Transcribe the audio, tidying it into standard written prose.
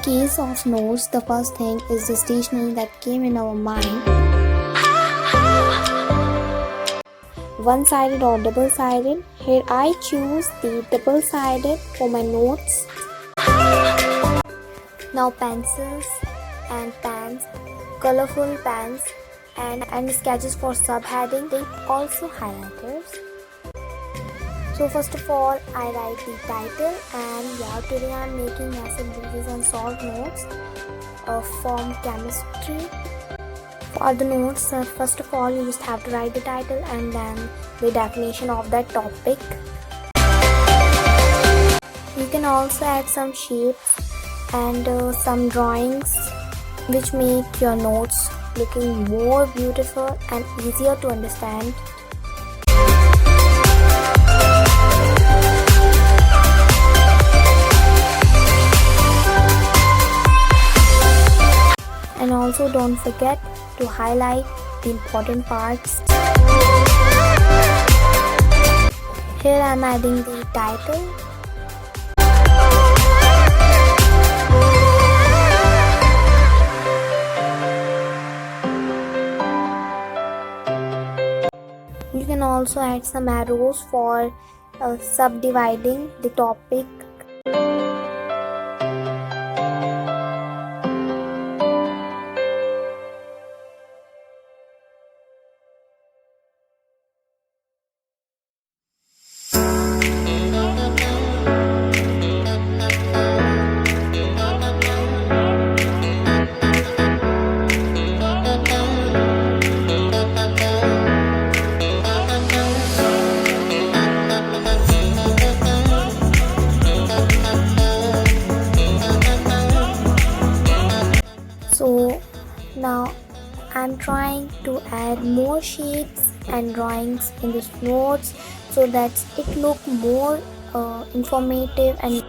case of notes, the first thing is the stationery that came in our mind. One-sided or double-sided. Here I choose the double-sided for my notes. Now pencils and pens, colorful pens and sketches for subheading, then also highlighters. So first of all, I write the title, and yeah, today I am making acid bases and salt notes from chemistry. For the notes, first of all, you just have to write the title and then the definition of that topic. You can also add some shapes and some drawings which make your notes looking more beautiful and easier to understand. And also don't forget to highlight the important parts. Here I am adding the title. You can also add some arrows for subdividing the topic. So now I'm trying to add more shapes and drawings in these notes so that it look more informative and